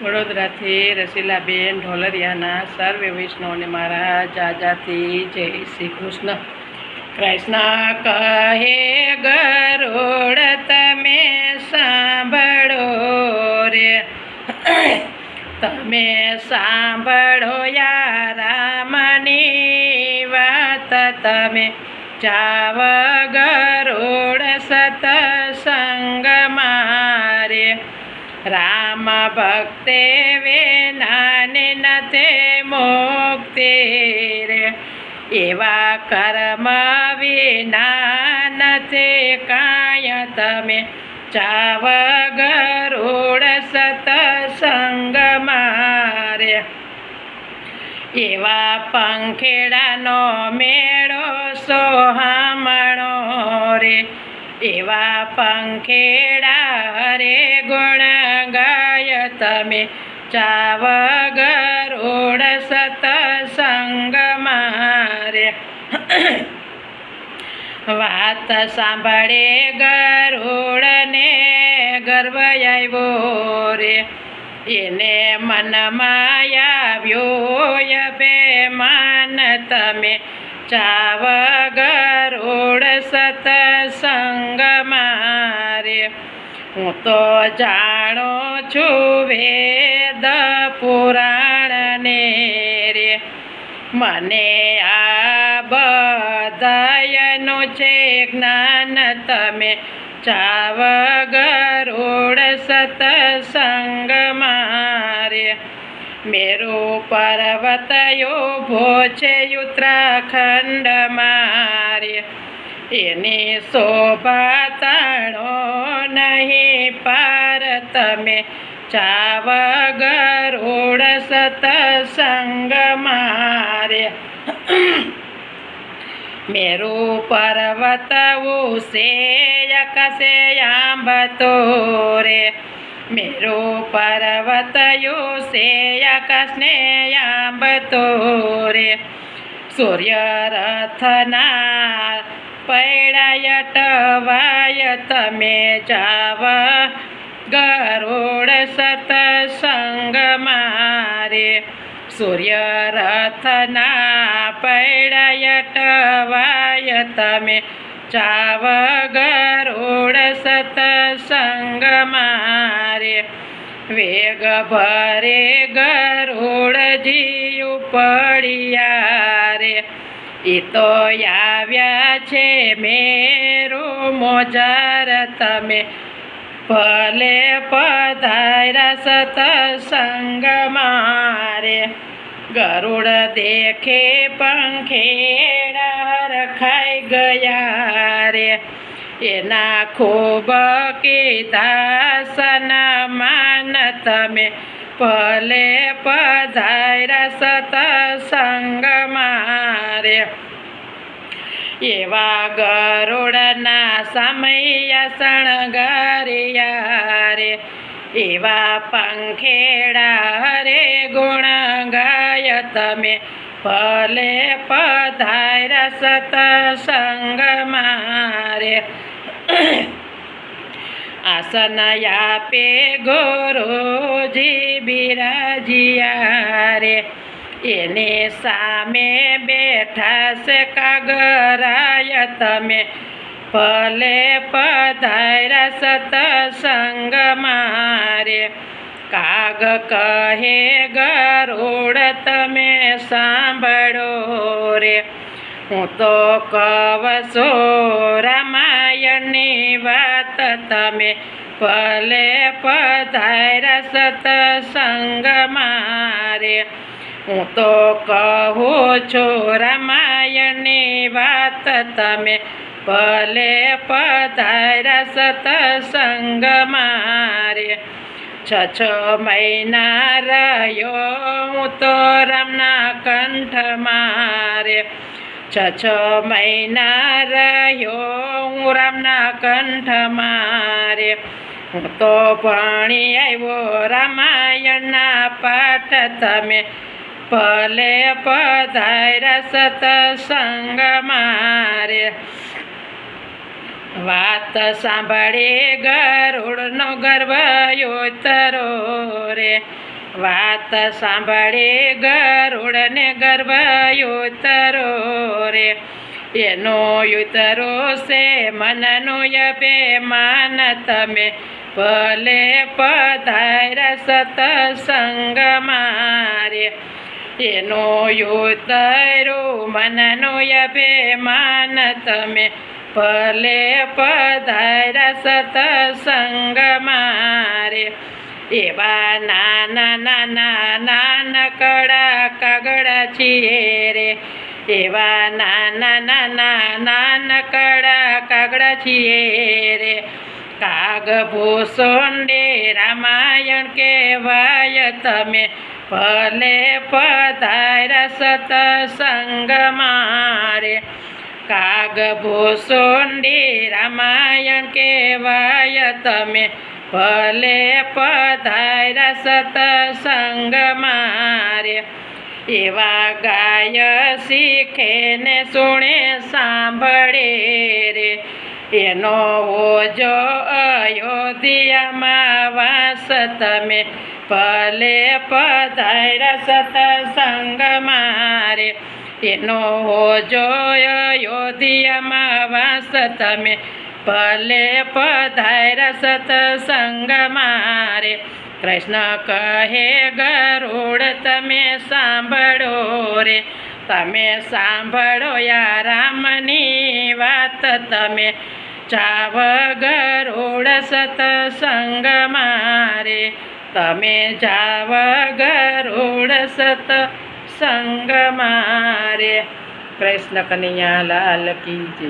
વડોદરાથી રસીલાબેન ઢોલરિયાના સર્વે વૈષ્ણવને મારા જાજાથી જય શ્રી કૃષ્ણ. કૃષ્ણ કહે ગરુડ તમે સાંભળો રે, તમે સાંભળો યા રામની વાત, તમે જાવ ગરુડ સતસંગ મારે. રામ ભક્તે વિનાને નથે મુક્તિ રે, એવા કર્મ વિના નથી કાંઈ, તમે જાવ ગરુડ સતસંગ મારે. એવા પંખેડાનો મેળો સોહામણો રે, એવા પંખેડા રે ગુણ ગાય, તમે જાવ ગરુડ સતસંગ મારે. વાત સાંભળે ગરુડને ગર્વ આવ્યો રે, એને મનમાં આવ્યો અભિમાન, તમે જાવ ગરુડ સતસંગ મારે. હું તો જાણું છું વેદ પુરાણને રે, મને આ બધાયનું છે જ્ઞાન, તમે જાવ ગરુડ સતસંગ મારે. મેરુ પર્વત ઉભો છે ઉત્તરાખંડ મારે, એની શોભા તાણો નહીં પાર, તમે જાવ ગરુડ સતસંગ મારે. મેરુ પર્વત ઉસે આકાશે આંબતો રે, મેરુ પર્વત ઉસે આકાશને આંબતો રે. સૂર્ય રથના પૈડાય ટવાય, તમે જાવ ગરુડ સતસંગ મારે. સૂર્ય રથના પૈડાય ટવાય, તમે જાવ ગરુડ સતસંગ મારે. વેગ ભરે ગરુડજી ઉપડ્યા રે, એ તો આવ્યા છે મેરુ મોજાર, તમે ભલે પધાર્યા સતસંગ મારે. ગરુડ દેખે પંખેડા રખાઈ ગયા રે, એના ખૂબ કીધા સન્માન, તમે ભલે પધાર્યા સતસંગ મારે. એવા ગરુડના સમય શણગાર્યા રે, એવા પંખેડા રે ગુણ ગાય, તમે ભલે પધાર્યા સતસંગ મારે. આસન આપે ગુરુજી બિરાજ્યા રે, એની સામે બેઠા છે કાગરાય, તમે ભલે પધાર્યા સતસંગ મારે. કાગ કહે ગરુડ તમે સાંભળો રે, હું તો કહું છું રામાયણની વાત, તમે ભલે પધાર્યા સતસંગ મારે. હું તો કહું છું રામાયણની વાત, તમે ભલે પધાર્યા સતસંગ મારે. 6 મહિના રહ્યો હું તો રામના કંઠ મારે, 6 મહિના રહ્યો હું રામના કંઠ મારે. હું તો ભણી આવ્યો રામાયણના પાઠ, તમે ભલે પધાર્યા સતસંગ મારે. વાત સાંભળે ગરુડનો ગર્વ ઉતરો રે, વાત સાંભળે ગરુડને ગર્વ ઉતરો રે, એનો ઉતરો છે મનનો અભિમાન, તમે ભલે પધાર્યા સત્સંગમાં રે, એનો ઉતરો મનનો અભિમાન, તમે ભલે પધાર્યા સત્સંગમાં રે, એવા નાના નાના નાનકડા કાગડા છીએ રે, એવા નાના નાના નાનકડા કાગડા છીએ રે, કાગભૂષુંડી રામાયણ કહેવાય, તમે ભલે પધાર્યા સત્સંગમાં રે, કાગભૂષુંડી રામાયણ કહેવાય, તમે ભલે પધાર્યા સત્સંગમાં રે, એવા ગાય શીખે ને સુણે સાંભળે રે, એનો ઓજો અયોધ્યામાં વાસ, તમે ભલે પધાર્યા સત્સંગમાં રે, એનો ઓજો અયોધ્યામાં વાસ, તમે ભલે પધાર્યા સત્સંગમાં રે, કૃષ્ણ કહે ગરુડ તમે સાંભળો રે, તમે સાંભળો યા રામની વાત, તમે જાવ ગરુડ સત્સંગમાં રે, તમે જાવ ગરુડ સત્સંગમાં રે. કૃષ્ણ કનૈયા લાલ કી જય.